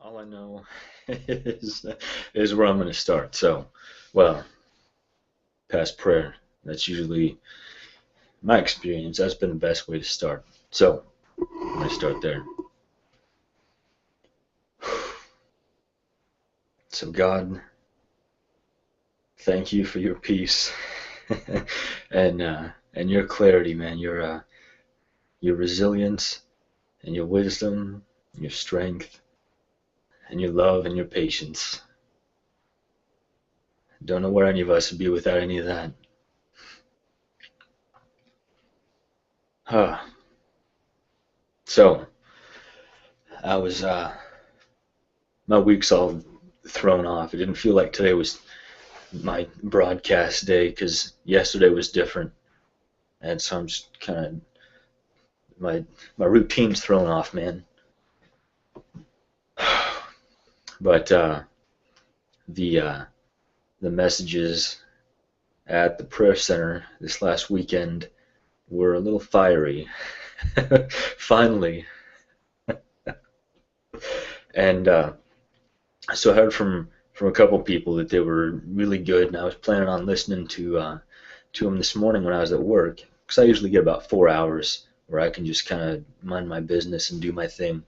All I know is is where I'm going to start. So, well, past prayer. That's usually my experience. That's been the best way to start. So, I'm going to start there. So, God, thank you for your peace and your clarity, man. Your resilience and your wisdom, your strength, and your love and your patience. Don't know where any of us would be without any of that. Huh. So, I was my week's all thrown off. It didn't feel like today was my broadcast day because yesterday was different, and so I'm just kind of my routine's thrown off, man. But the uh, the messages at the prayer center this last weekend were a little fiery. Finally, and so I heard from a couple people that they were really good, and I was planning on listening to them this morning when I was at work, because I usually get about 4 hours where I can just kind of mind my business and do my thing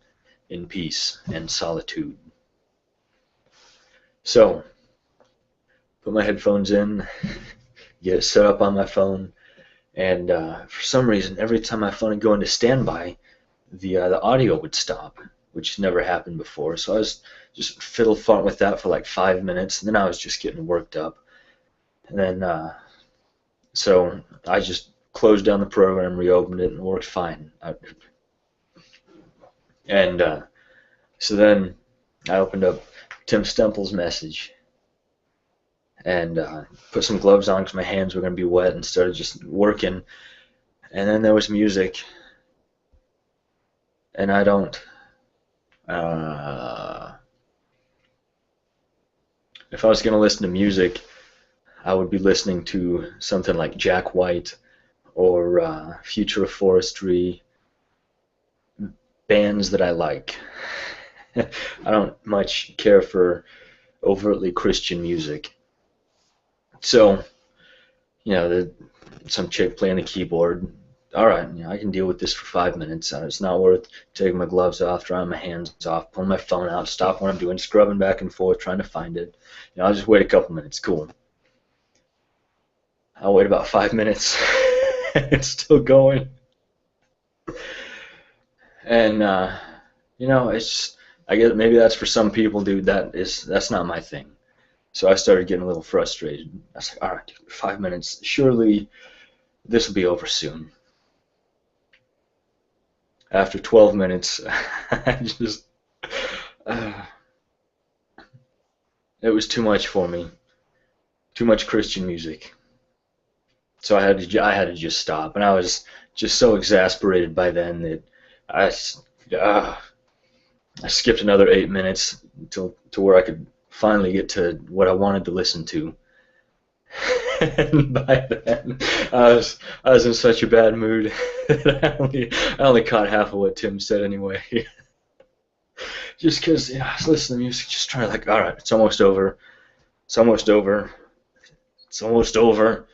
in peace and solitude. So put my headphones in, get it set up on my phone, and for some reason, every time my phone would go into standby, the audio would stop, which never happened before. So I was just fiddle farting with that for like 5 minutes, and then I was just getting worked up. And then so I just closed down the program, reopened it, and it worked fine. And so then I opened up Tim Stemple's message and put some gloves on because my hands were going to be wet and started just working. And then there was music, and I don't. Uh, if I was going to listen to music, I would be listening to something like Jack White or Future of Forestry, bands that I like. I don't much care for overtly Christian music. So, some chick playing the keyboard. All right, I can deal with this for 5 minutes. It's not worth taking my gloves off, drying my hands off, pulling my phone out, stop what I'm doing, scrubbing back and forth, trying to find it. I'll just wait a couple minutes. Cool. I'll wait about 5 minutes. It's still going. And it's just, I guess maybe that's for some people, dude. That's not my thing. So I started getting a little frustrated. I was like, all right, dude, 5 minutes. Surely this will be over soon. After 12 minutes, I just uh, it was too much for me. Too much Christian music. So I had to just stop, and I was just so exasperated by then that I uh, I skipped another 8 minutes until to where I could finally get to what I wanted to listen to. And by then, I was in such a bad mood that I only caught half of what Tim said anyway. Just because I was listening to music, just trying to like, all right, it's almost over. It's almost over. It's almost over.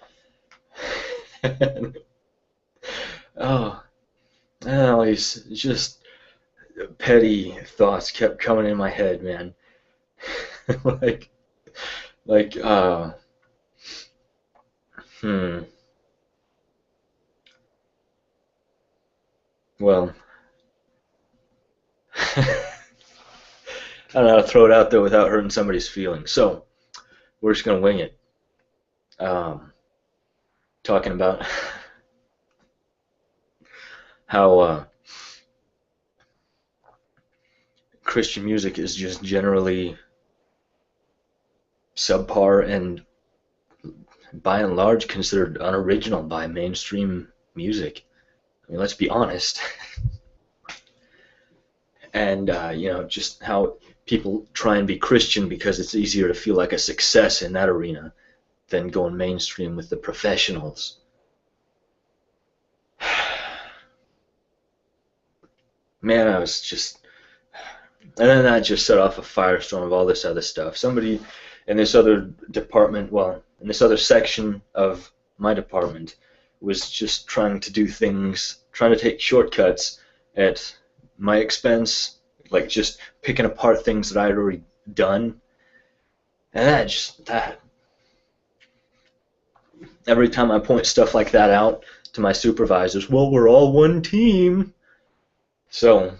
Oh, and all these just petty thoughts kept coming in my head, man. like, like, hmm. Well, I don't know how to throw it out there without hurting somebody's feelings. So we're just gonna wing it. Um, talking about how Christian music is just generally subpar and by and large considered unoriginal by mainstream music. I mean, let's be honest. And just how people try and be Christian because it's easier to feel like a success in that arena than going mainstream with the professionals. Man, I was just And then that just set off a firestorm of all this other stuff. Somebody in this other department, well, in this other section of my department, was just trying to do things, trying to take shortcuts at my expense, like just picking apart things that I had already done. And that every time I point stuff like that out to my supervisors, well, we're all one team. So,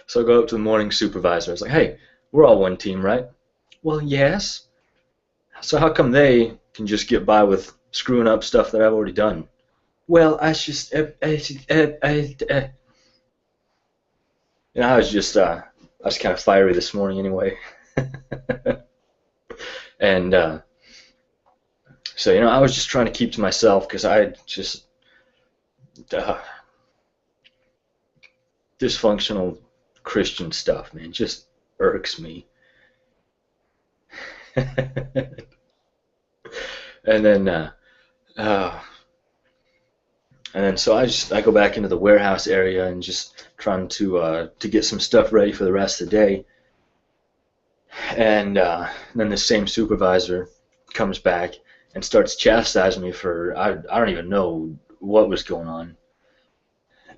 so I go up to the morning supervisor. I was like, hey, we're all one team, right? Well, yes. So how come they can just get by with screwing up stuff that I've already done? Well, I just, I was kind of fiery this morning anyway. And so, I was just trying to keep to myself because I just, dysfunctional Christian stuff, man, just irks me. And then, so I go back into the warehouse area and just trying to get some stuff ready for the rest of the day. And then the same supervisor comes back and starts chastising me for I don't even know what was going on.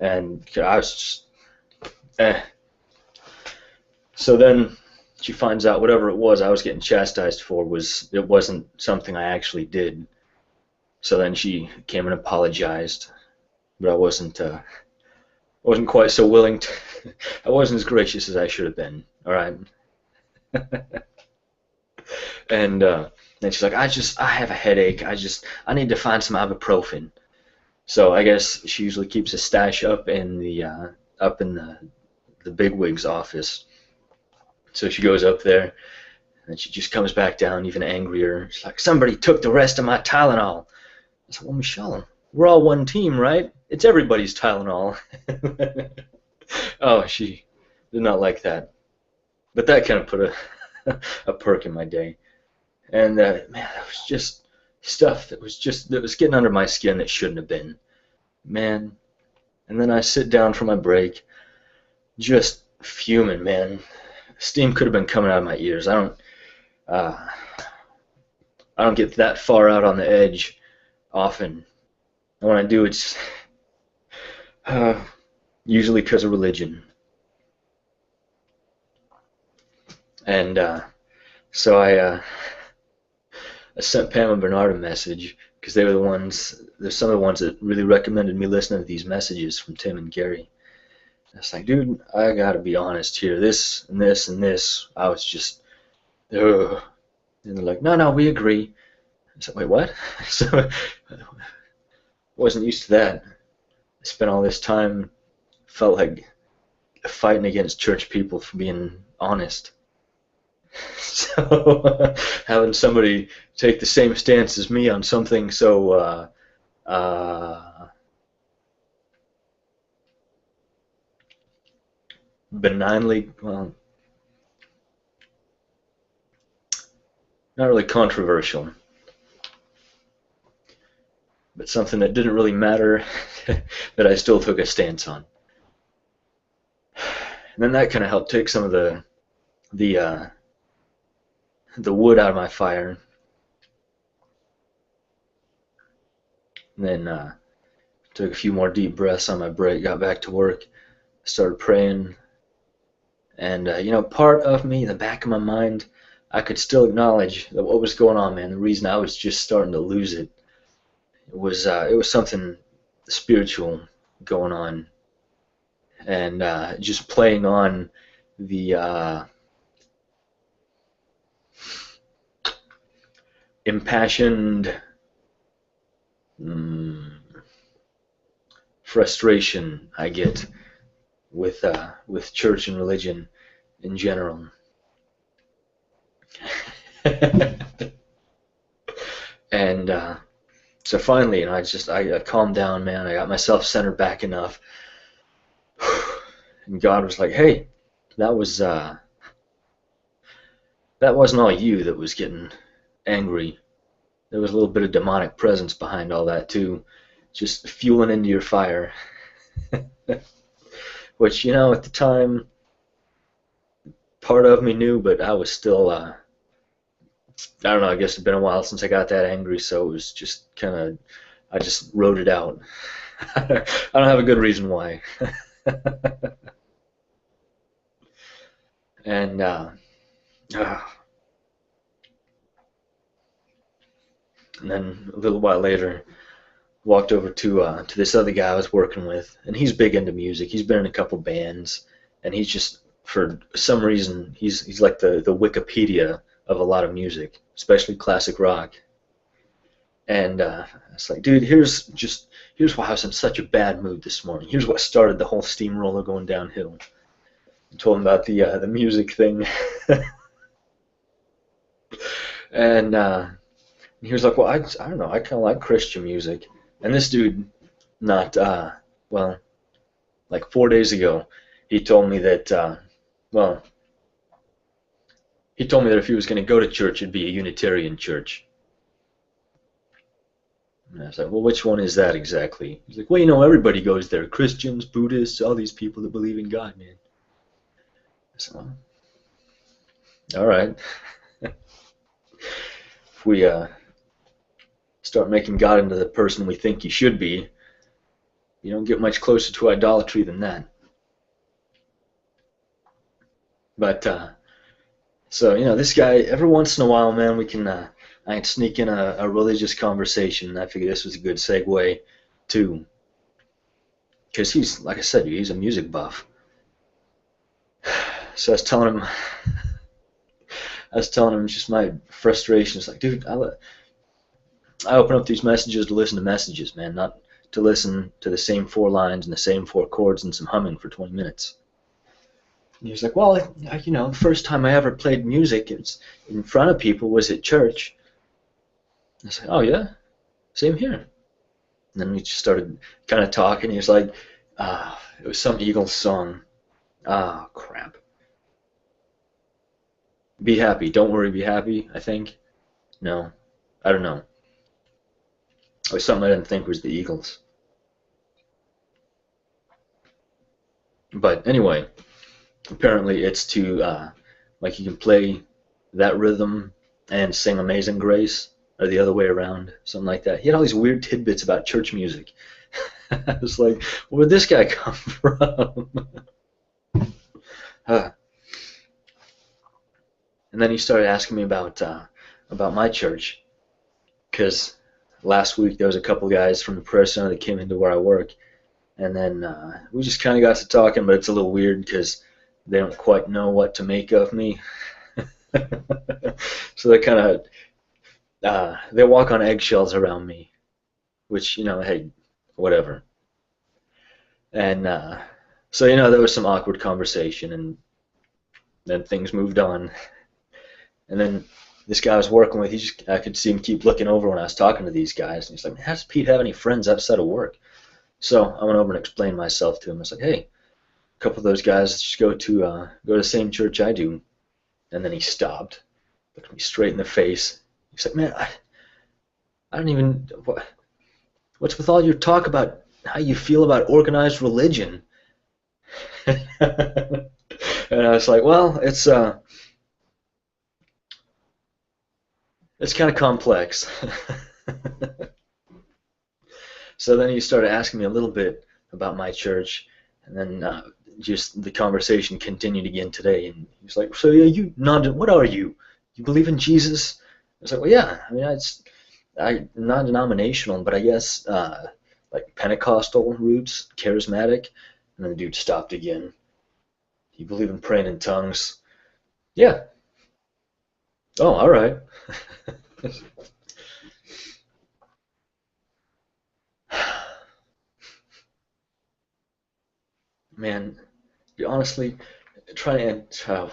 And I was just, So then she finds out whatever it was I was getting chastised for wasn't something I actually did. So then she came and apologized, but I wasn't quite so willing to. I wasn't as gracious as I should have been. All right. And then she's like, I have a headache. I need to find some ibuprofen. So I guess she usually keeps a stash up in the bigwig's office. So she goes up there, and she just comes back down even angrier. She's like, somebody took the rest of my Tylenol. I said, well, Michelle, we're all one team, right? It's everybody's Tylenol. Oh, she did not like that. But that kind of put a perk in my day. And man, that was just stuff that was getting under my skin that shouldn't have been. Man. And then I sit down for my break, just fuming, man. Steam could have been coming out of my ears. I don't get that far out on the edge often. And when I do, it's usually because of religion. And so I sent Pam and Bernard a message because they're some of the ones that really recommended me listening to these messages from Tim and Gary. I was like, dude, I gotta be honest here. This and this and this, I was just, ugh. And they're like, no, we agree. I said, wait, what? So I wasn't used to that. I spent all this time, felt like fighting against church people for being honest. So having somebody take the same stance as me on something so benignly, well, not really controversial, but something that didn't really matter that I still took a stance on. And then that kind of helped take some of the wood out of my fire. And then took a few more deep breaths on my break, got back to work, started praying. And, part of me, in the back of my mind, I could still acknowledge that what was going on, man. The reason I was just starting to lose it was something spiritual going on. And just playing on the impassioned frustration I get with church and religion in general. And so finally, I calmed down, man. I got myself centered back enough, and God was like, "Hey, that wasn't all you that was getting angry. There was a little bit of demonic presence behind all that too, just fueling into your fire." which, at the time, part of me knew, but I was still, I don't know, I guess it's been a while since I got that angry, so it was just kind of, I just wrote it out. I don't have a good reason why. And uh, and then a little while later, walked over to this other guy I was working with, and he's big into music. He's been in a couple bands, and he's just for some reason he's like the Wikipedia of a lot of music, especially classic rock. And it's like, dude, here's why I was in such a bad mood this morning. Here's what started the whole steamroller going downhill. I told him about the music thing, and he was like, well, I don't know, I kind of like Christian music. And this dude, not well, like 4 days ago, he told me that well, he told me that if he was going to go to church, it'd be a Unitarian church. And I was like, well, which one is that exactly? He's like, well, everybody goes there. Christians, Buddhists, all these people that believe in God, man. I said, well, all right. If we start making God into the person we think he should be, you don't get much closer to idolatry than that. But so this guy, every once in a while, man, we can I can sneak in a religious conversation, and I figured this was a good segue too, because he's, like I said, he's a music buff. So I was telling him just my frustration. It's like, dude, I open up these messages to listen to messages, man, not to listen to the same 4 lines and the same 4 chords and some humming for 20 minutes. And he was like, well, the first time I ever played music in front of people was at church. I was like, oh, yeah? Same here. And then we just started kind of talking. He was like, it was some Eagles song. Oh, crap. Be happy. Don't worry, be happy, I think. No, I don't know. It was something I didn't think was the Eagles. But anyway, apparently it's to, like, you can play that rhythm and sing Amazing Grace, or the other way around, something like that. He had all these weird tidbits about church music. I was like, where'd this guy come from? And then he started asking me about my church, because last week there was a couple guys from the prayer center that came into where I work, and then we just kind of got to talking, but it's a little weird because they don't quite know what to make of me. So they kind of they walk on eggshells around me, which, hey, whatever. And so there was some awkward conversation, and then things moved on. And then this guy I was working with, I could see him keep looking over when I was talking to these guys, and he's like, how does Pete have any friends outside of work? So I went over and explained myself to him. I was like, hey, a couple of those guys just go to the same church I do. And then he stopped, looked me straight in the face. He's like, man, I don't even, what's with all your talk about how you feel about organized religion? And I was like, well, it's kind of complex. So then he started asking me a little bit about my church, and then just the conversation continued again today. And he was like, so what are you? You believe in Jesus? I was like, well, yeah. I mean, I'm non-denominational, but I guess like Pentecostal roots, charismatic. And then the dude stopped again. You believe in praying in tongues? Yeah. Oh, all right. Man, honestly, trying to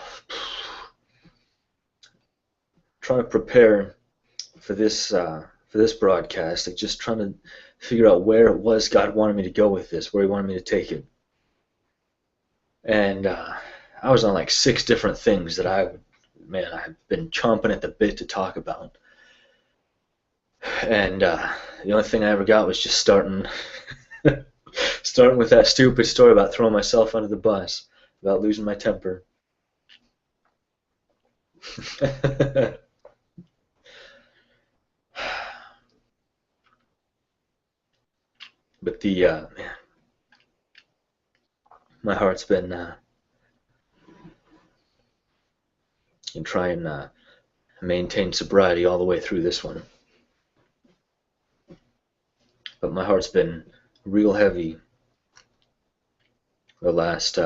prepare for this broadcast, like just trying to figure out where it was God wanted me to go with this, where He wanted me to take it. And I was on like 6 different things that I've been chomping at the bit to talk about. And the only thing I ever got was just starting Starting with that stupid story about throwing myself under the bus, about losing my temper. But man, my heart's been in trying maintain sobriety all the way through this one. But my heart's been real heavy the last,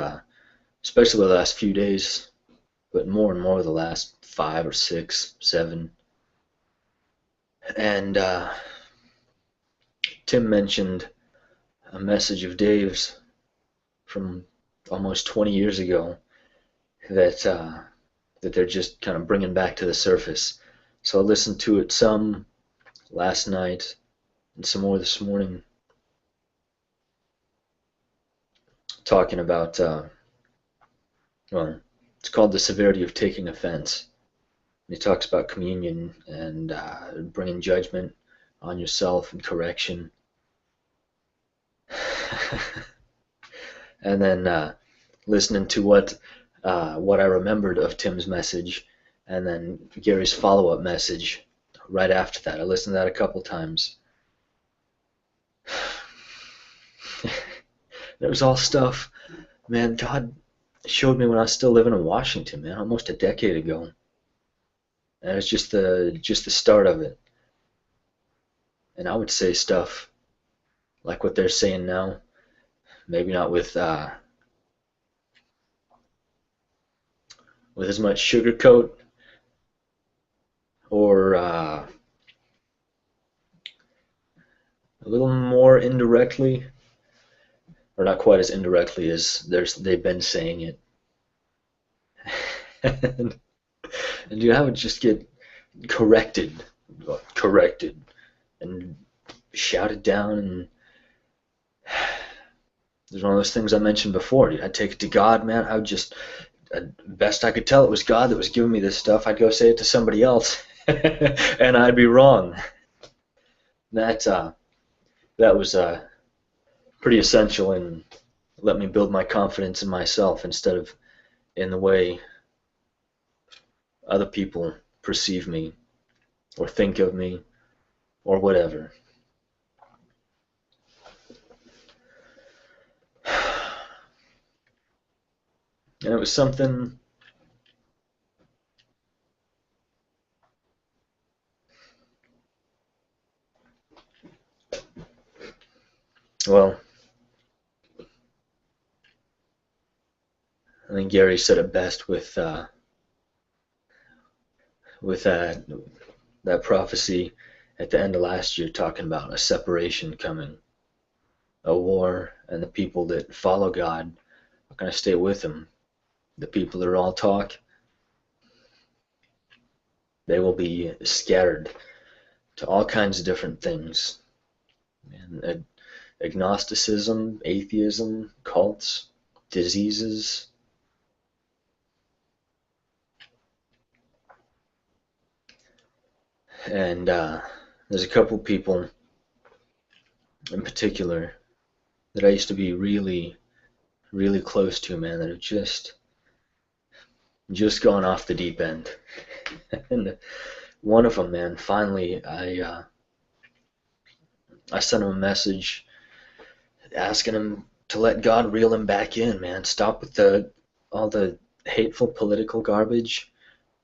especially the last few days, but more and more the last 5 or 6, 7. And Tim mentioned a message of Dave's from almost 20 years ago that that they're just kind of bringing back to the surface. So I listened to it some last night and some more this morning, talking about, well, it's called The Severity of Taking Offense. And he talks about communion and bringing judgment on yourself and correction. And then listening to what I remembered of Tim's message, and then Gary's follow-up message right after that. I listened to that a couple times. It was all stuff, man, God showed me when I was still living in Washington, man, almost a decade ago. And it's just the start of it. And I would say stuff like what they're saying now, maybe not with as much sugarcoat, or a little more indirectly, or not quite as indirectly as they've been saying it. and dude, I would just get corrected, and shouted down, and there's one of those things I mentioned before, dude. I'd take it to God, man. I would just, best I could tell, it was God that was giving me this stuff. I'd go say it to somebody else, and I'd be wrong. That was pretty essential in let me build my confidence in myself instead of in the way other people perceive me or think of me or whatever. And it was something, well, I think Gary said it best with that prophecy at the end of last year, talking about a separation coming, a war, and the people that follow God are going to stay with him. The people that are all talk, they will be scattered to all kinds of different things. And agnosticism, atheism, cults, diseases. And there's a couple people in particular that I used to be really, really close to, man, that have just gone off the deep end. And one of them, man, finally, I sent him a message asking him to let God reel him back in, man. Stop with all the hateful political garbage,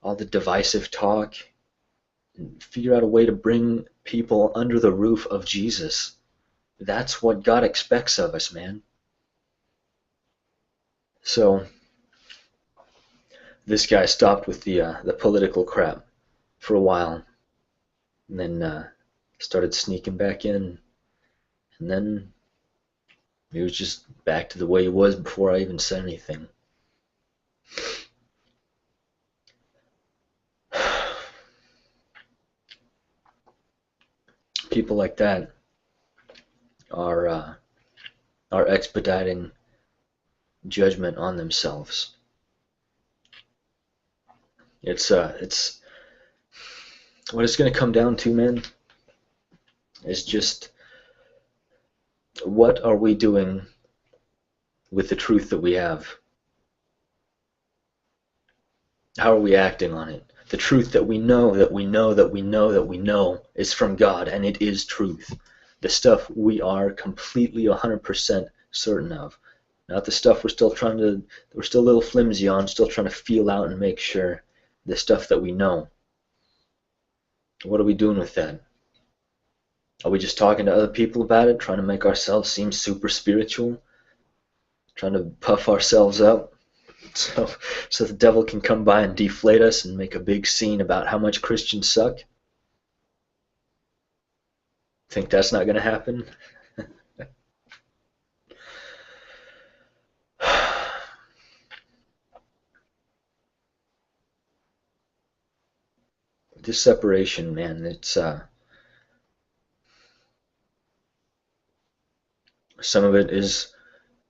all the divisive talk, and figure out a way to bring people under the roof of Jesus. That's what God expects of us, man. So this guy stopped with the political crap for a while, and then started sneaking back in, and then he was just back to the way he was before I even said anything. People like that are expediting judgment on themselves. It's what it's going to come down to, man, is just What are we doing with the truth that we have? How are we acting on it? The truth that we know, that we know, that we know, that we know is from God, and it is truth. The stuff we are completely 100% certain of. Not the stuff we're still a little flimsy on, still trying to feel out and make sure. The stuff that we know. What are we doing with that? Are we just talking to other people about it, trying to make ourselves seem super spiritual? Trying to puff ourselves up? So the devil can come by and deflate us and make a big scene about how much Christians suck? Think that's not going to happen? This separation, man, it's some of it is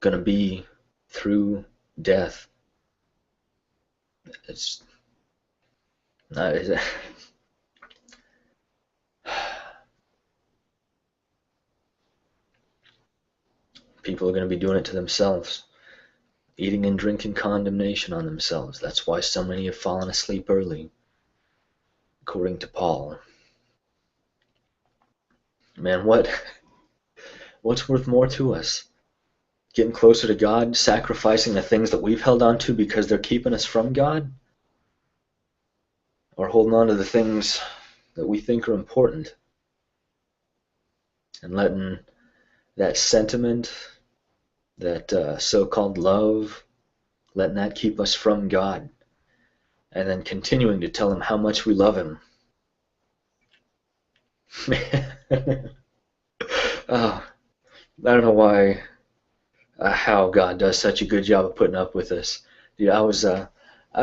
going to be through death. It's not. People are going to be doing it to themselves, eating and drinking condemnation on themselves. That's why so many have fallen asleep early, according to Paul. Man, what's worth more to us? Getting closer to God, sacrificing the things that we've held on to because they're keeping us from God? Or holding on to the things that we think are important and letting that sentiment, that so-called love, letting that keep us from God, and then continuing to tell him how much we love him. Oh, I don't know how God does such a good job of putting up with us. Dude, I was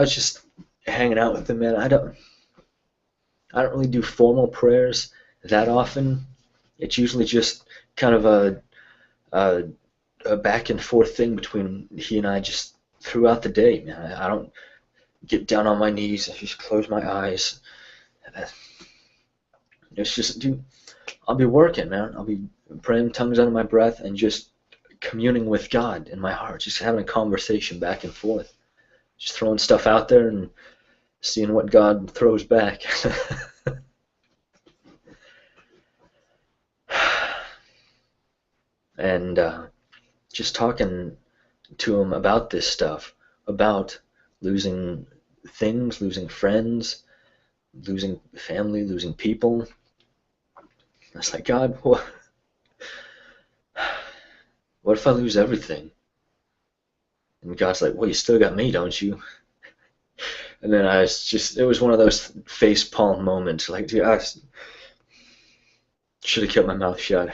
just hanging out with him, man. I don't really do formal prayers that often. It's usually just kind of a back and forth thing between he and I just throughout the day, man. I don't get down on my knees. I just close my eyes. It's just, dude, I'll be working, man. I'll be praying tongues under my breath and just communing with God in my heart, just having a conversation back and forth, just throwing stuff out there and seeing what God throws back. And just talking to him about this stuff, about losing things, losing friends, losing family, losing people. I was like, God, what if I lose everything? And God's like, well, you still got me, don't you? And then it was one of those face palm moments. Like, dude, I should have kept my mouth shut.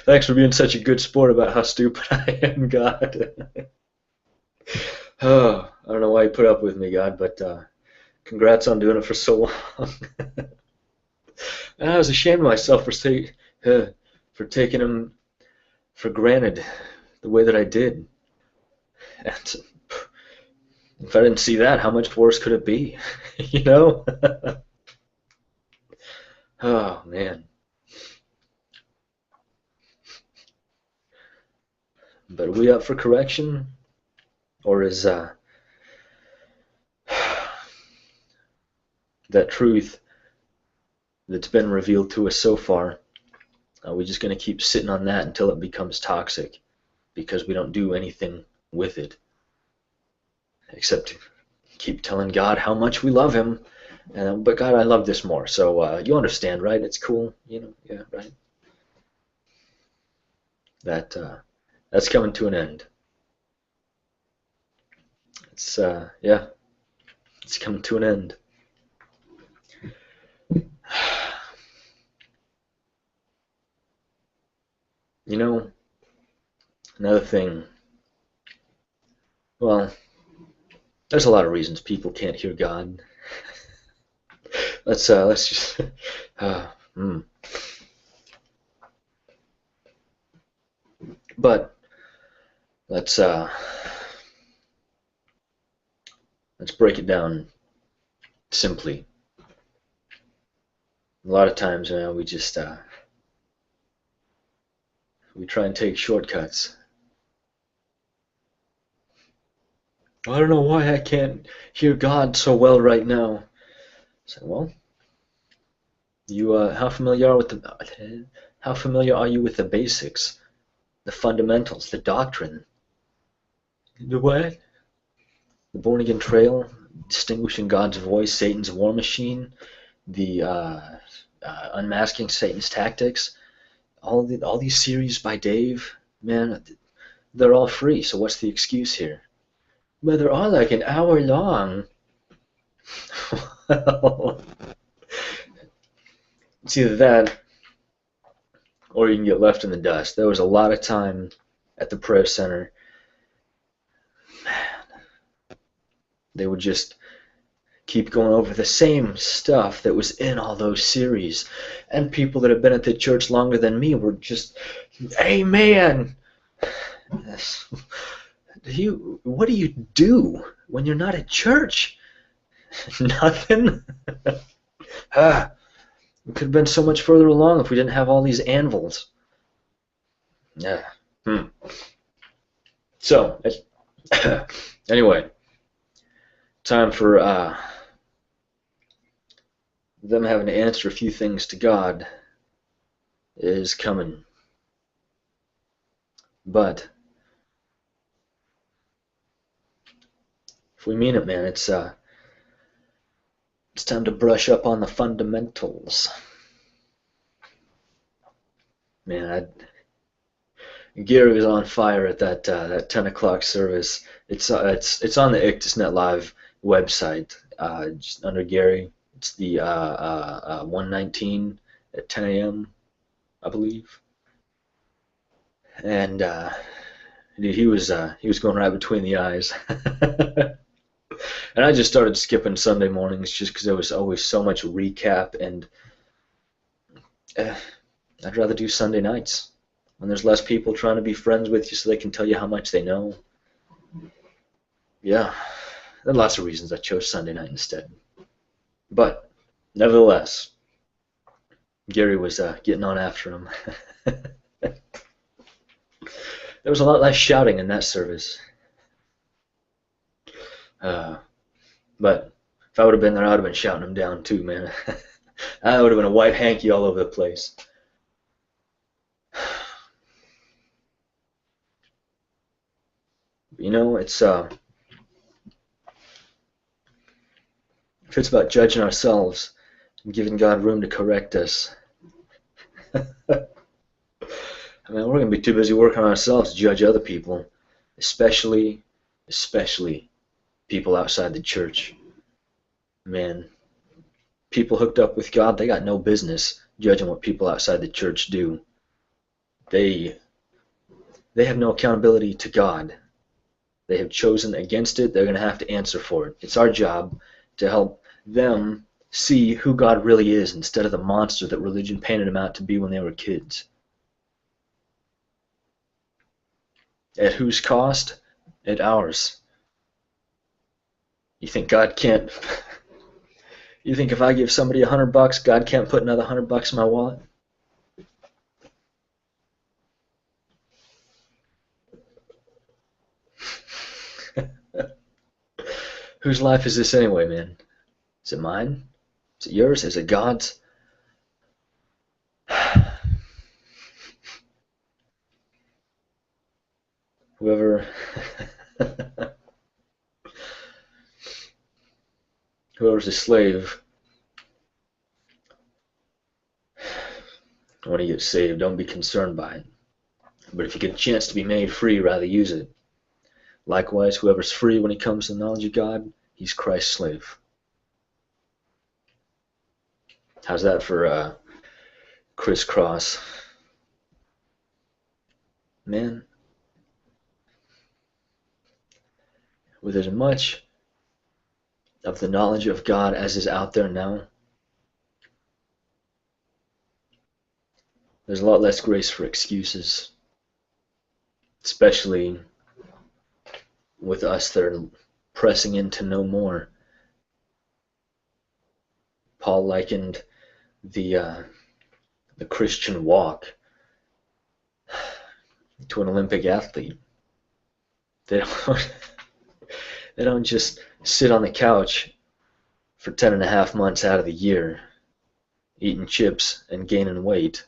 Thanks for being such a good sport about how stupid I am, God. Oh, I don't know why you put up with me, God, but congrats on doing it for so long. And I was ashamed of myself for taking him for granted the way that I did. And if I didn't see that, how much worse could it be? You know? Oh, man. But are we up for correction? Or is that truth that's been revealed to us so far, are we just going to keep sitting on that until it becomes toxic because we don't do anything with it except keep telling God how much we love him? But God, I love this more. So you understand, right? It's cool, you know? Yeah, right? That's coming to an end. It's it's coming to an end. You know, another thing. Well, there's a lot of reasons people can't hear God. Let's just But let's break it down simply. A lot of times, we just We try and take shortcuts. I don't know why I can't hear God so well right now. So, well, you how familiar are you with the basics, the fundamentals, the doctrine? The what? The born again trail, distinguishing God's voice, Satan's war machine, the unmasking Satan's tactics. All these series by Dave, man, they're all free. So what's the excuse here? Well, they're all like an hour long. Well, it's either that or you can get left in the dust. There was a lot of time at the prayer center. Man, they would just keep going over the same stuff that was in all those series. And people that have been at the church longer than me were just, amen. What do you do when you're not at church? Nothing. We could have been so much further along if we didn't have all these anvils. Yeah. So, anyway, time for them having to answer a few things to God is coming. But if we mean it, man, it's time to brush up on the fundamentals. Man, Gary was on fire at that 10 o'clock service. It's on the IctusNet Live website. Just under Gary, it's the 119 at 10 a.m. I believe. And dude, he was going right between the eyes. And I just started skipping Sunday mornings just because there was always so much recap, and I'd rather do Sunday nights when there's less people trying to be friends with you so they can tell you how much they know. Yeah, there are lots of reasons I chose Sunday night instead. But nevertheless, Gary was getting on after him. There was a lot less shouting in that service. But if I would have been there, I would have been shouting him down too, man. I would have been a white hanky all over the place. You know, it's if it's about judging ourselves and giving God room to correct us, I mean, we're going to be too busy working on ourselves to judge other people, especially people outside the church. Man, people hooked up with God, they got no business judging what people outside the church do. They have no accountability to God. They have chosen against it. They're going to have to answer for it. It's our job to help them see who God really is instead of the monster that religion painted him out to be when they were kids. At whose cost? At ours. You think God can't... You think if I give somebody $100, God can't put another $100 in my wallet? Whose life is this anyway, man? Is it mine? Is it yours? Is it God's? Whoever's a slave, when you get saved, don't be concerned by it. But if you get a chance to be made free, rather use it. Likewise, whoever's free when he comes to the knowledge of God, he's Christ's slave. How's that for crisscross? Man, with as much of the knowledge of God as is out there now, there's a lot less grace for excuses, especially with us that are pressing in to know more. Paul likened the Christian walk to an Olympic athlete. They don't, they don't just sit on the couch for 10.5 months out of the year eating chips and gaining weight.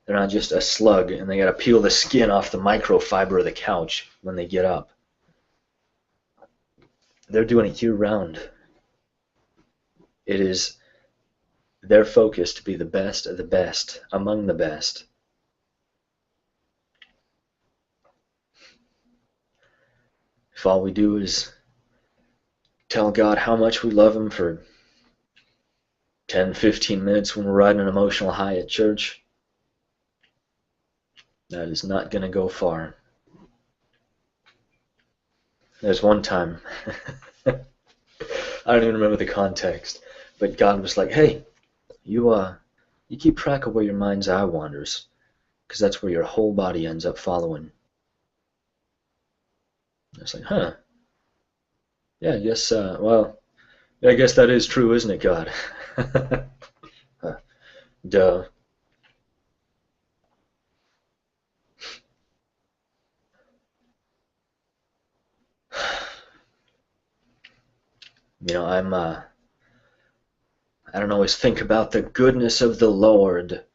They're not just a slug and they got to peel the skin off the microfiber of the couch when they get up. They're doing it year round. It is their focus to be the best of the best, among the best. If all we do is tell God how much we love Him for 10, 15 minutes when we're riding an emotional high at church, that is not going to go far. There's one time, I don't even remember the context, but God was like, hey, you keep track of where your mind's eye wanders, because that's where your whole body ends up following. I was like, huh. Yeah, I guess, well, I guess that is true, isn't it, God? Duh. You know, I don't always think about the goodness of the Lord,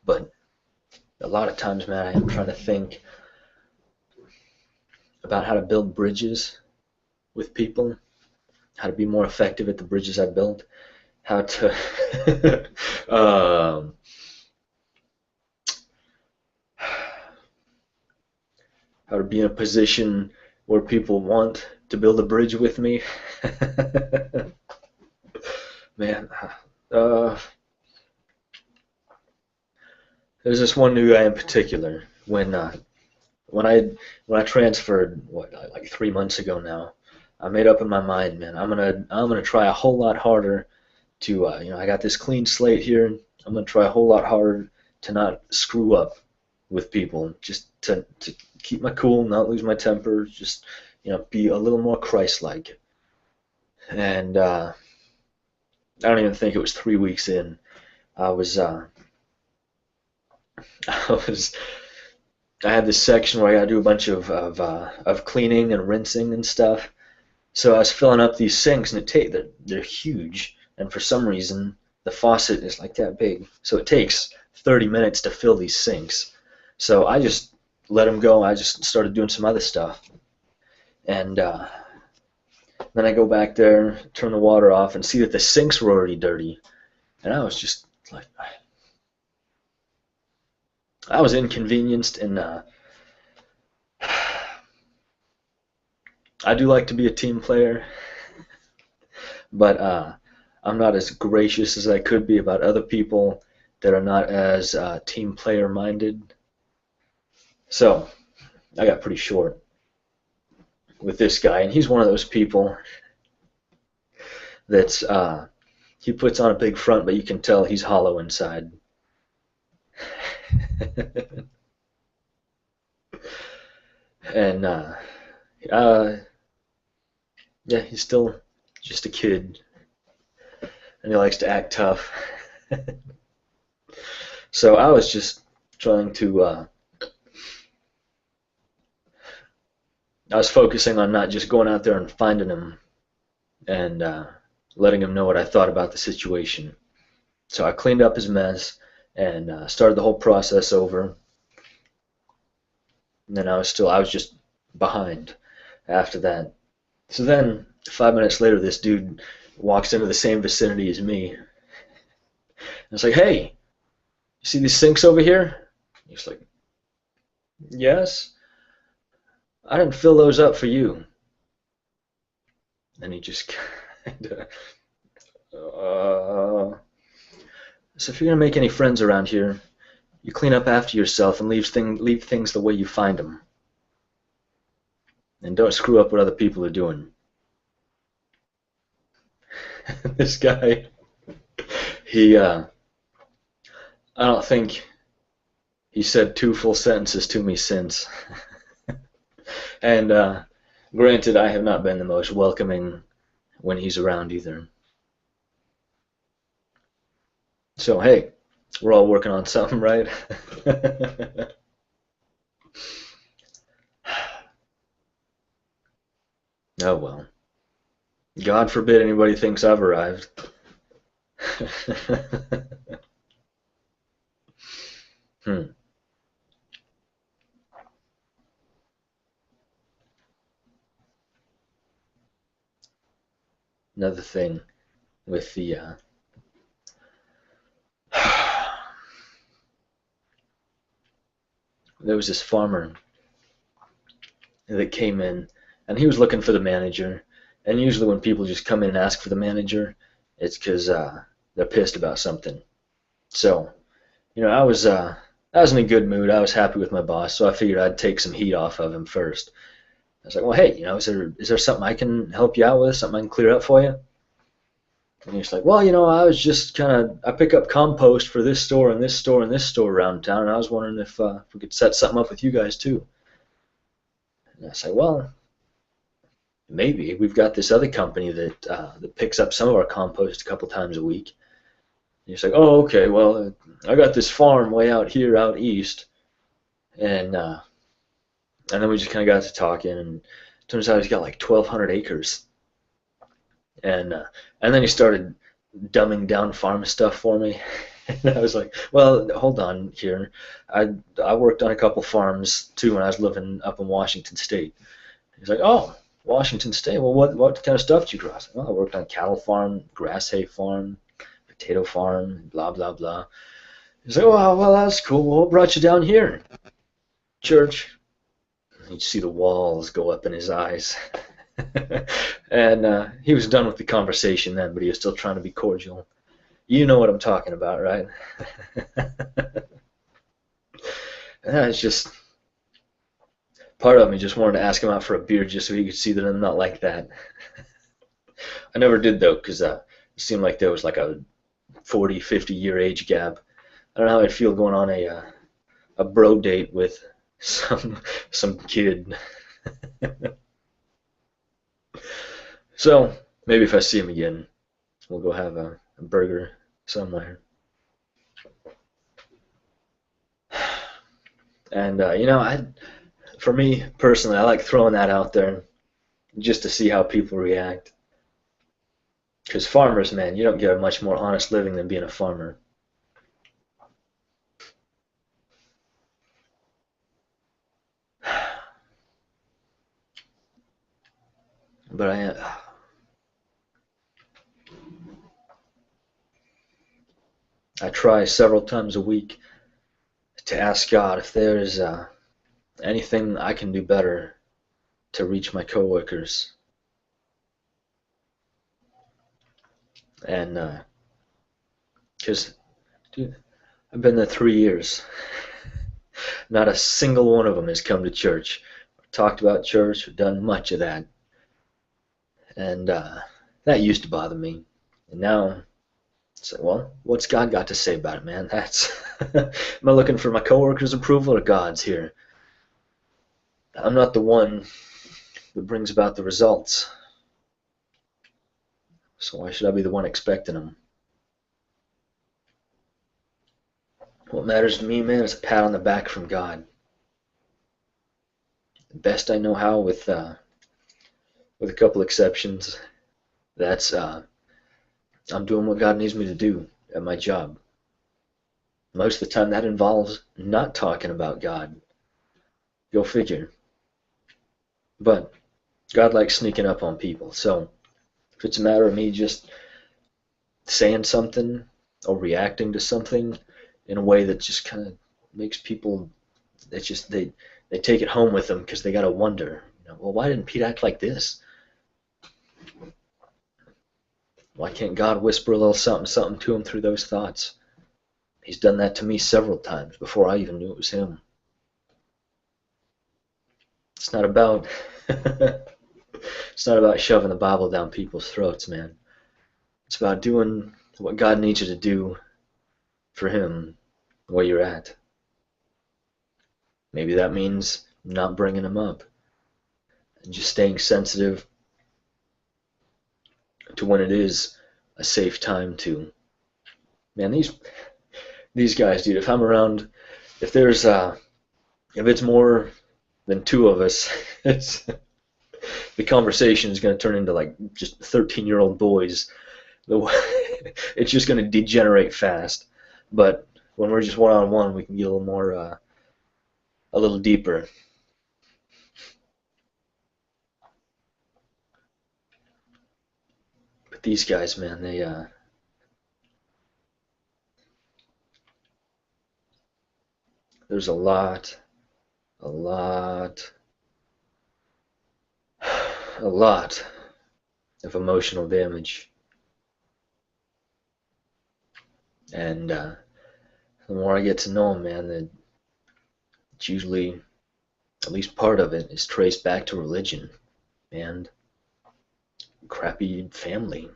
but a lot of times, man, I am trying to think about how to build bridges with people, how to be more effective at the bridges I build, how to how to be in a position where people want to build a bridge with me. Man, there's this one new guy in particular. When I transferred, like 3 months ago now, I made up in my mind, man, I'm gonna try a whole lot harder to I got this clean slate here. I'm gonna try a whole lot harder to not screw up with people, just to keep my cool, not lose my temper, just be a little more Christ-like. And I don't even think it was 3 weeks in. I was I had this section where I got to do a bunch of cleaning and rinsing and stuff. So I was filling up these sinks, and they're huge, and for some reason the faucet is like that big. So it takes 30 minutes to fill these sinks. So I just let them go. I just started doing some other stuff, and then I go back there, turn the water off, and see that the sinks were already dirty, and I was just like, I was inconvenienced, and I do like to be a team player, but I'm not as gracious as I could be about other people that are not as team player minded. So I got pretty short with this guy, and he's one of those people that's he puts on a big front, but you can tell he's hollow inside. And yeah, he's still just a kid, and he likes to act tough. So I was just trying to I was focusing on not just going out there and finding him and letting him know what I thought about the situation. So I cleaned up his mess and started the whole process over. And then I was just behind after that. So then 5 minutes later, this dude walks into the same vicinity as me. And it's like, hey, you see these sinks over here? He's like, yes. I didn't fill those up for you. And he just kind of, so if you're going to make any friends around here, you clean up after yourself and leave things the way you find them. And don't screw up what other people are doing. This guy, I don't think he said 2 full sentences to me since. And granted, I have not been the most welcoming when he's around either. So hey, we're all working on something, right? Oh well. God forbid anybody thinks I've arrived. Hmm. Another thing with the there was this farmer that came in, and he was looking for the manager. And usually when people just come in and ask for the manager, it's because they're pissed about something. So, I was in a good mood. I was happy with my boss, so I figured I'd take some heat off of him first. I was like, well, hey, is there something I can help you out with? Something I can clear up for you? And he's like, well, I was just I pick up compost for this store and this store and this store around town, and I was wondering if we could set something up with you guys too. And I say, well, maybe we've got this other company that picks up some of our compost a couple times a week. And he's like, oh, okay, well, I got this farm way out here, out east, and then we just kind of got to talking, and it turns out he's got like 1,200 acres, and then he started dumbing down farm stuff for me. And I was like, well, hold on here. I worked on a couple farms too when I was living up in Washington State. He's like, oh, Washington State. Well, what kind of stuff did you grow? I said, well, I worked on cattle farm, grass hay farm, potato farm, blah blah blah. He's like, oh, well, that's cool. Well, what brought you down here? Church. You'd see the walls go up in his eyes. And he was done with the conversation then, but he was still trying to be cordial. You know what I'm talking about, right? It's just part of me just wanted to ask him out for a beer just so he could see that I'm not like that. I never did though, because it seemed like there was like a 40, 50-year age gap. I don't know how I'd feel going on a bro date with some kid. So maybe if I see him again, we'll go have a burger somewhere. And for me personally, I like throwing that out there just to see how people react. Because farmers, man, you don't get a much more honest living than being a farmer. But I try several times a week to ask God if there is anything I can do better to reach my coworkers. And because, dude, I've been there 3 years. Not a single one of them has come to church, talked about church, or done much of that. And that used to bother me. And now it's like, well, what's God got to say about it, man? That's am I looking for my coworkers' approval or God's here? I'm not the one that brings about the results. So why should I be the one expecting them? What matters to me, man, is a pat on the back from God. The best I know how, with a couple exceptions, that's I'm doing what God needs me to do at my job. Most of the time that involves not talking about God. Go figure. But God likes sneaking up on people. So if it's a matter of me just saying something or reacting to something in a way that just kind of makes people, they take it home with them because they got to wonder, well, why didn't Pete act like this? Why can't God whisper a little something to him through those thoughts? He's done that to me several times before I even knew it was him. It's not about it's not about shoving the Bible down people's throats, man. It's about doing what God needs you to do for him where you're at. Maybe that means not bringing him up and just staying sensitive to when it is a safe time to. Man, these guys, dude, if I'm around, if there's if it's more than two of us, it's, the conversation is going to turn into like just 13-year-old boys. It's just going to degenerate fast. But when we're just one-on-one, we can get a little more, a little deeper. But these guys, man, there's a lot, a lot of emotional damage. And the more I get to know them, man, it's usually, at least part of it, is traced back to religion and crappy family.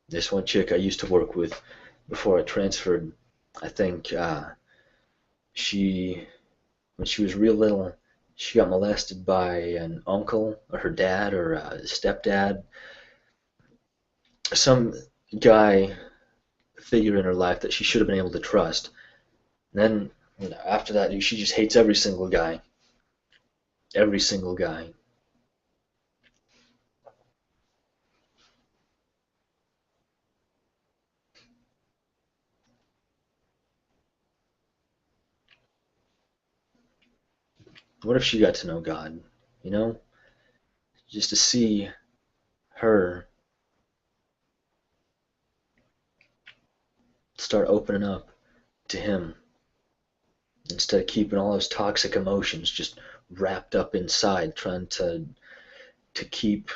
This one chick I used to work with before I transferred, I think she, when she was real little, she got molested by an uncle or her dad or a stepdad, some guy figure in her life that she should have been able to trust. And then after that, she just hates every single guy. Every single guy. What if she got to know God? You know? Just to see her start opening up to Him instead of keeping all those toxic emotions just wrapped up inside, trying to keep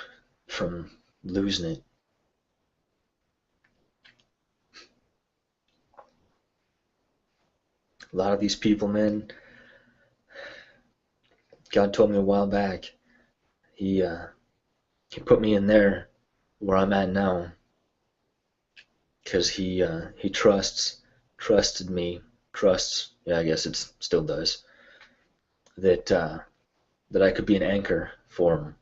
from losing it. A lot of these people, man, God told me a while back, He put me in there where I'm at now because He trusted me, yeah, I guess it still does, that I could be an anchor for Him,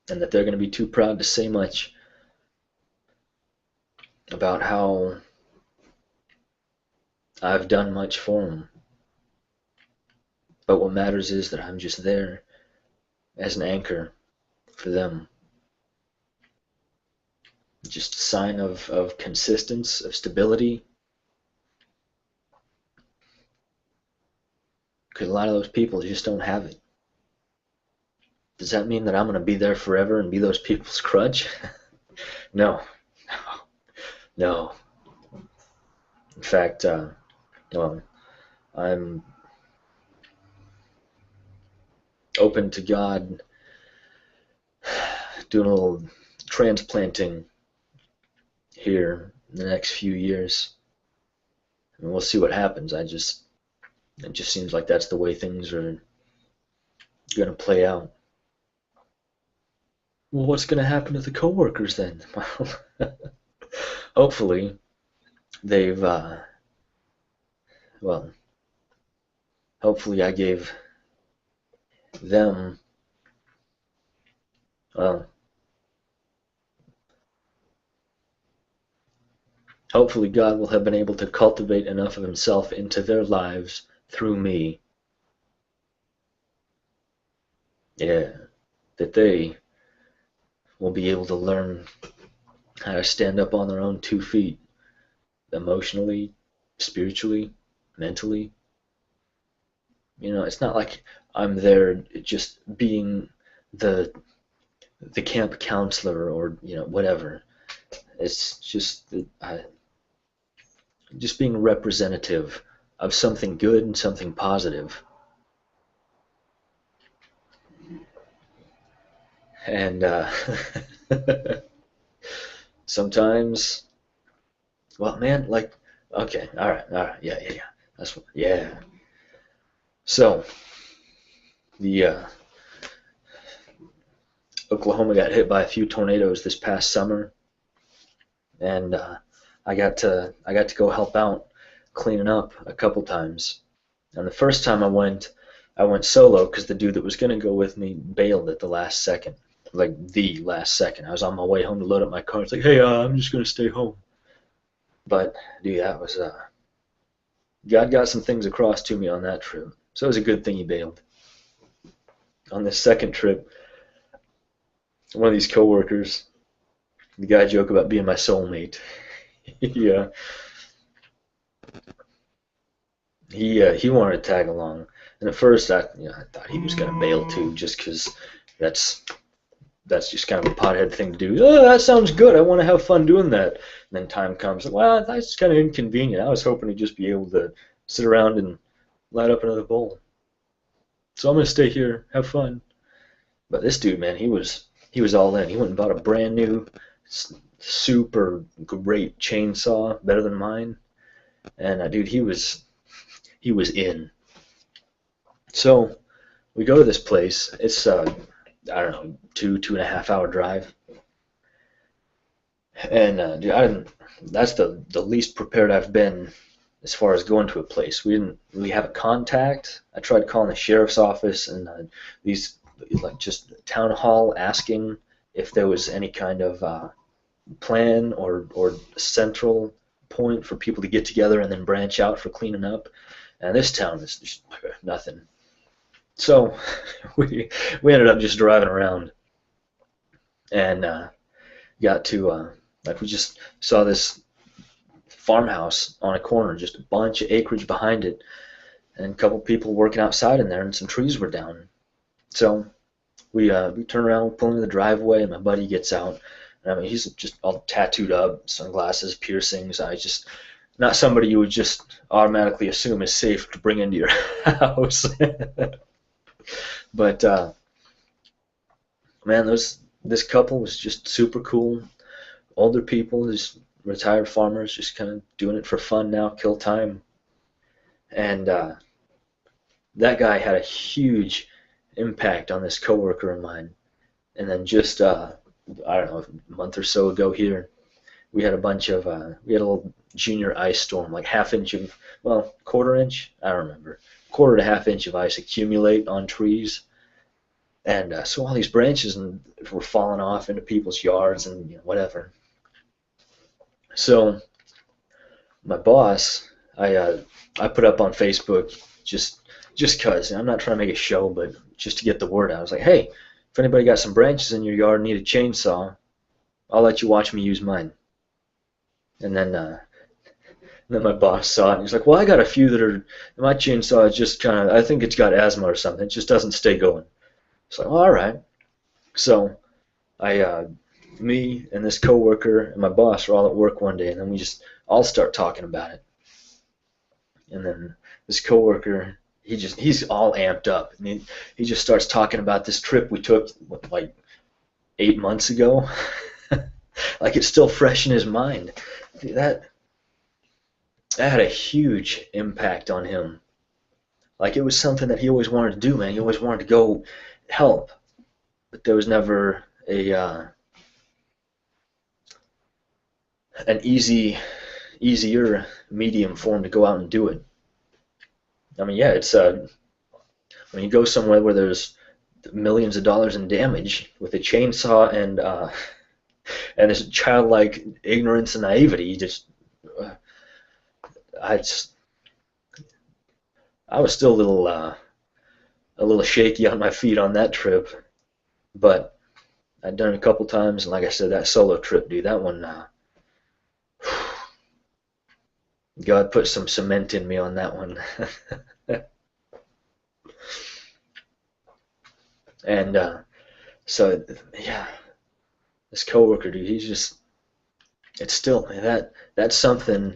and that they're going to be too proud to say much about how I've done much for Him. But what matters is that I'm just there as an anchor for them. Just a sign of consistency, of stability. Because a lot of those people just don't have it. Does that mean that I'm going to be there forever and be those people's crutch? No. No. In fact, well, I'm open to God doing a little transplanting here in the next few years. And we'll see what happens. It just seems like that's the way things are going to play out. Well, what's going to happen to the coworkers then? Hopefully, they've, well, hopefully I gave them, well, hopefully God will have been able to cultivate enough of Himself into their lives through me, yeah, that they will be able to learn how to stand up on their own 2 feet, emotionally, spiritually, mentally. You know, it's not like I'm there just being the camp counselor or, you know, whatever. It's just just being representative of something good and something positive. And sometimes, well, man, like, okay, all right, yeah, that's what, yeah. So the Oklahoma got hit by a few tornadoes this past summer, and I got to go help out cleaning up a couple times. And the first time I went solo because the dude that was going to go with me bailed at the last second, like the last second. I was on my way home to load up my car. It's like, hey, I'm just going to stay home. But dude, that was God got some things across to me on that trip. So it was a good thing he bailed. On this second trip, one of these coworkers, the guy joked about being my soulmate. Yeah, he wanted to tag along, and at first I thought he was gonna bail too, just because that's that's just kind of a pothead thing to do. Oh, that sounds good. I want to have fun doing that. And then time comes. Well, that's kind of inconvenient. I was hoping to just be able to sit around and light up another bowl. So I'm gonna stay here, have fun. But this dude, man, he was all in. He went and bought a brand new, super great chainsaw, better than mine. And dude, he was in. So we go to this place. It's I don't know, 2.5 hour drive. And dude, I didn't. That's the least prepared I've been as far as going to a place. We didn't really have a contact. I tried calling the sheriff's office and these like just town hall asking if there was any kind of plan or central point for people to get together and then branch out for cleaning up. And this town is just nothing. So we ended up just driving around and got to like we just saw this farmhouse on a corner, just a bunch of acreage behind it, and a couple people working outside in there, and some trees were down. So we turn around, we pull into the driveway, and my buddy gets out. And, I mean, he's just all tattooed up, sunglasses, piercings. I just not somebody you would just automatically assume is safe to bring into your house. But man, this couple was just super cool. Older people, just retired farmers, just kind of doing it for fun now, kill time. And that guy had a huge impact on this coworker of mine. And then just I don't know, a month or so ago here, we had we had a little junior ice storm, like half-inch of, well, quarter-inch, I don't remember, quarter to half-inch of ice accumulate on trees. And so all these branches were falling off into people's yards and whatever. So my boss, I put up on Facebook just cause I'm not trying to make a show, but just to get the word out. I was like, hey, if anybody got some branches in your yard and need a chainsaw, I'll let you watch me use mine. And then my boss saw it and he's like, well, I got a few that are my chainsaw is just kind of, I think it's got asthma or something. It just doesn't stay going. It's like, well, all right. So me and this coworker and my boss were all at work one day, and then we just all start talking about it. And then this coworker, he's all amped up, and he just starts talking about this trip we took like 8 months ago, like it's still fresh in his mind. That had a huge impact on him. Like it was something that he always wanted to do, man. He always wanted to go help, but there was never an easier medium for him to go out and do it. I mean, yeah, it's when you go somewhere where there's millions of dollars in damage with a chainsaw and this childlike ignorance and naivety, uh, I I was still a little shaky on my feet on that trip, but I'd done it a couple times, and like I said, that solo trip, dude, that one. God put some cement in me on that one. And so, yeah, this coworker, dude, it's still, man, that's something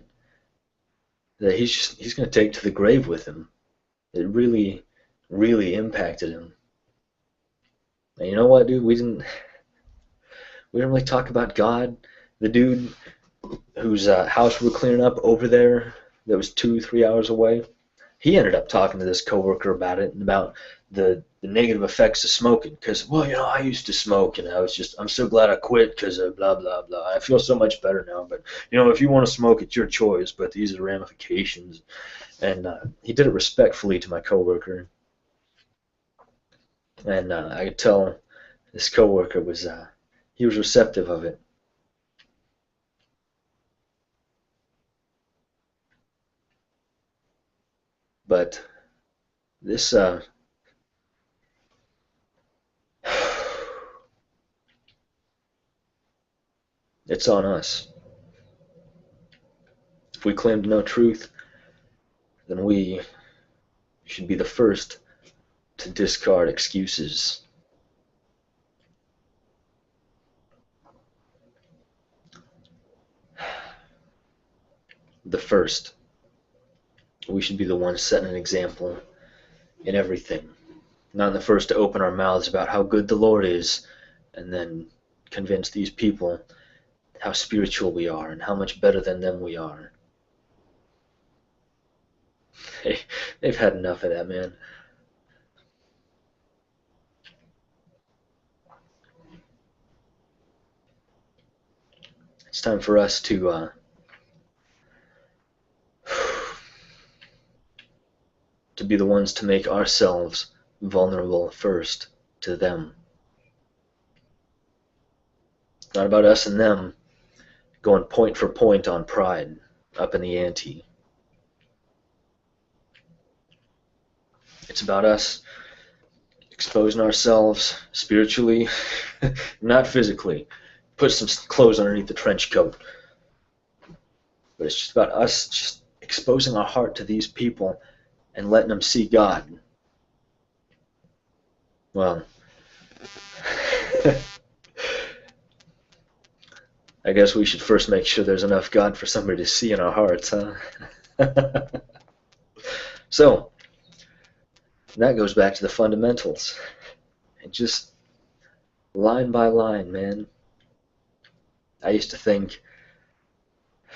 that he's going to take to the grave with him. It really, really impacted him. And you know what, dude? We didn't really talk about God. The dude whose house we were cleaning up over there, that was 2-3 hours away, he ended up talking to this coworker about it and about the negative effects of smoking. Because, well, I used to smoke, and I'm so glad I quit because of blah, blah, blah. I feel so much better now. But, if you want to smoke, it's your choice, but these are the ramifications. And he did it respectfully to my coworker. And I could tell this coworker he was receptive of it. But this, it's on us. If we claim to know truth, then we should be the first to discard excuses. The first. We should be the ones setting an example in everything. Not the first to open our mouths about how good the Lord is, and then convince these people how spiritual we are and how much better than them we are. They've had enough of that, man. It's time for us to be the ones to make ourselves vulnerable first to them. It's not about us and them going point for point on pride, up in the ante. It's about us exposing ourselves spiritually, not physically. Put some clothes underneath the trench coat. But it's just about us just exposing our heart to these people and letting them see God. Well, I guess we should first make sure there's enough God for somebody to see in our hearts, huh? So, that goes back to the fundamentals. And just line by line, man. I used to think,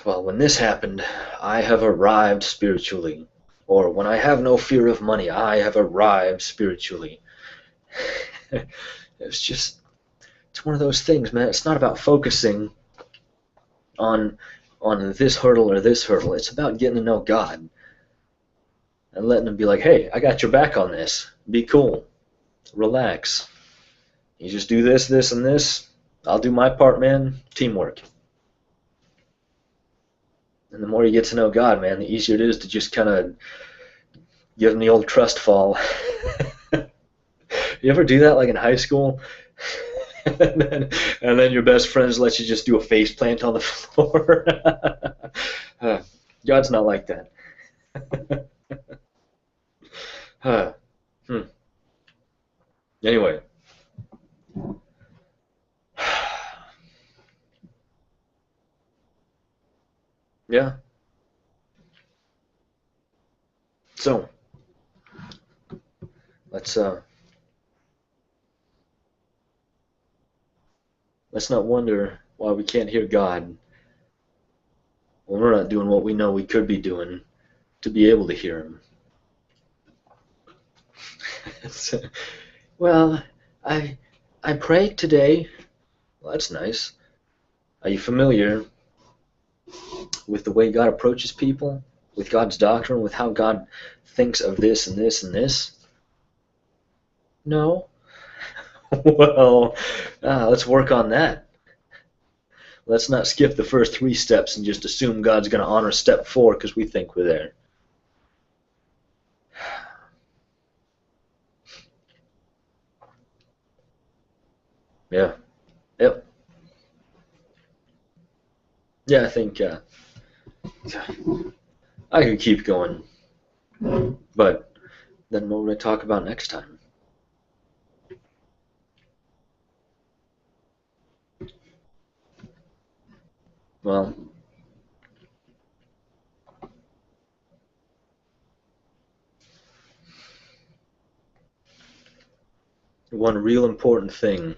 well, when this happened, I have arrived spiritually. Or when I have no fear of money, I have arrived spiritually. It's one of those things, man. It's not about focusing on this hurdle or this hurdle. It's about getting to know God and letting him be like, hey, I got your back on this. Be cool. Relax. You just do this, this, and this. I'll do my part, man. Teamwork. And the more you get to know God, man, the easier it is to just kind of give him the old trust fall. You ever do that, like in high school? and then your best friends let you just do a face plant on the floor? God's not like that. Anyway. Yeah. So, let's not wonder why we can't hear God when we're not doing what we know we could be doing to be able to hear him. Well, I prayed today. Well, that's nice. Are you familiar with the way God approaches people, with God's doctrine, with how God thinks of this and this and this? No? Well, let's work on that. Let's not skip the first 3 steps and just assume God's going to honor step 4 because we think we're there. Yeah. Yep. Yeah, I think I could keep going. But then what would I talk about next time? Well, one real important thing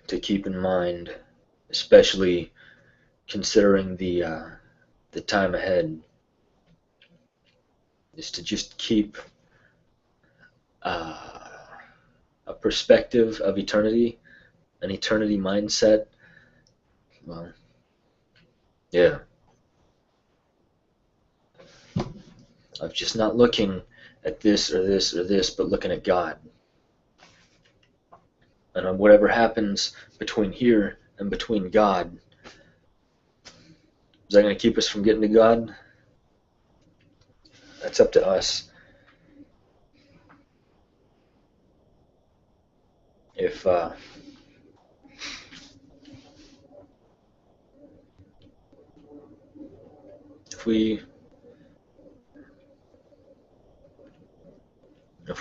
to keep in mind, especially considering the time ahead, is to just keep a perspective of eternity, an eternity mindset. Well, yeah. Of just not looking at this or this or this, but looking at God. And on whatever happens between here and between God, Is that going to keep us from getting to God? That's up to us. If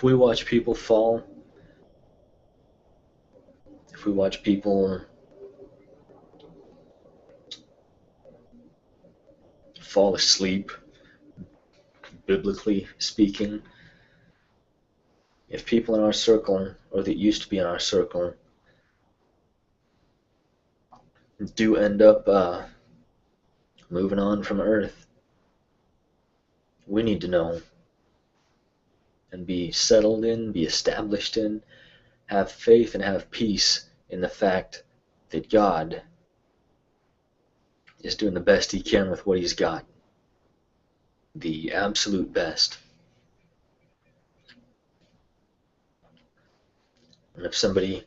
we watch people fall, if we watch people fall asleep, biblically speaking, if people in our circle, or that used to be in our circle, do end up moving on from earth, we need to know and be settled in, be established in, have faith and have peace in the fact that God is doing the best he can with what he's got. The absolute best. And if somebody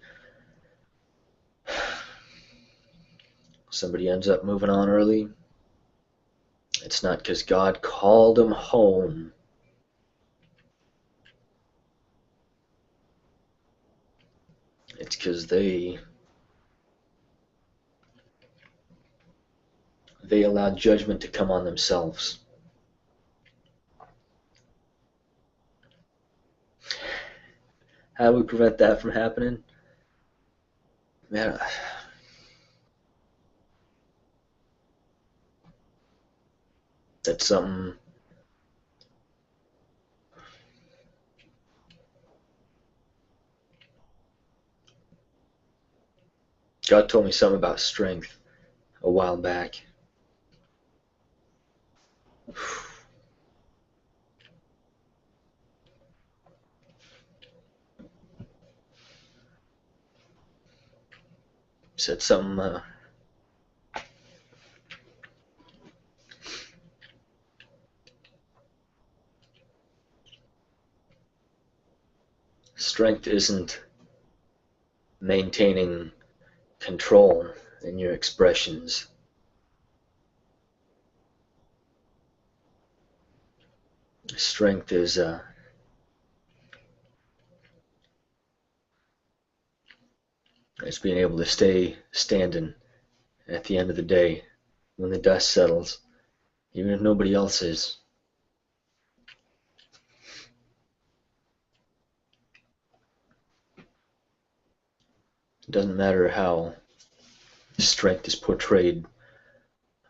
ends up moving on early, it's not because God called them home. It's because they allowed judgment to come on themselves. How do we prevent that from happening? Man, that's something God told me something about strength a while back. Said something strength isn't maintaining control in your expressions. Strength is being able to stay standing at the end of the day when the dust settles, even if nobody else is. It doesn't matter how strength is portrayed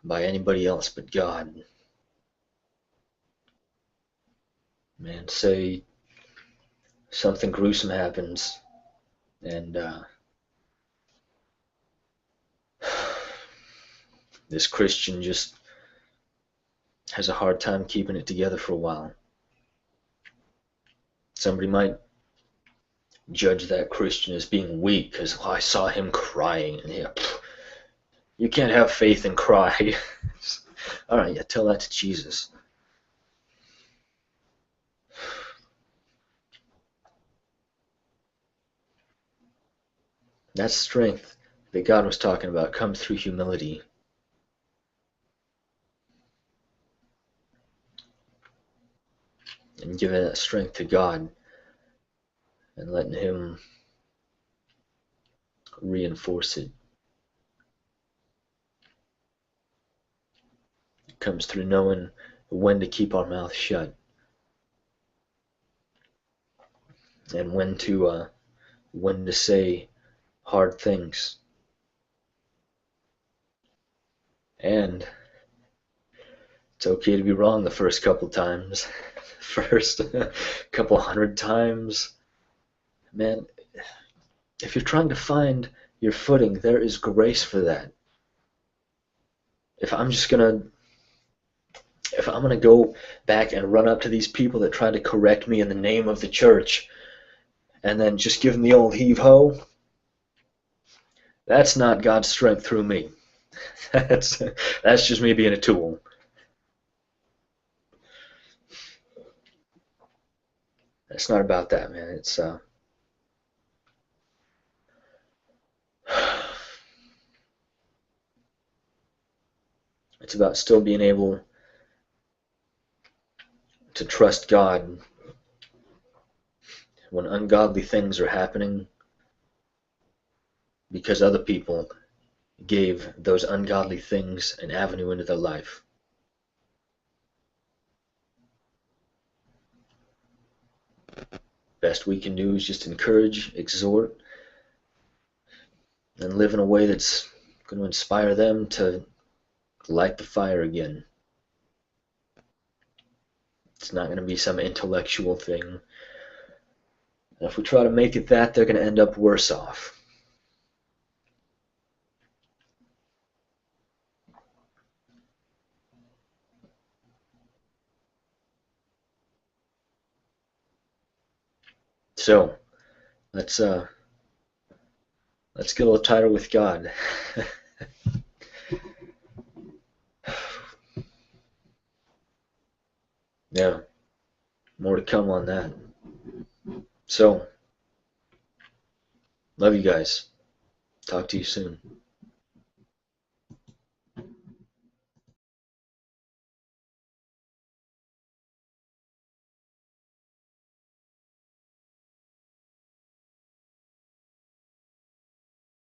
by anybody else but God. Man, say something gruesome happens and this Christian just has a hard time keeping it together for a while. Somebody might judge that Christian as being weak because I saw him crying. And yeah, you can't have faith and cry. All right, yeah, tell that to Jesus. That strength that God was talking about comes through humility. And giving that strength to God and letting him reinforce it. It comes through knowing when to keep our mouth shut and when to say hard things. And it's okay to be wrong the first couple times. First couple 100 times. Man, if you're trying to find your footing, there is grace for that. If I'm gonna go back and run up to these people that try to correct me in the name of the church and then just give them the old heave-ho, that's not God's strength through me. That's just me being a tool. It's not about that, man. It's It's about still being able to trust God when ungodly things are happening because other people gave those ungodly things an avenue into their life. Best we can do is just encourage, exhort, and live in a way that's going to inspire them to light the fire again. It's not going to be some intellectual thing. And if we try to make it that, they're going to end up worse off. So, let's get a little tighter with God. Yeah, more to come on that. So, love you guys. Talk to you soon.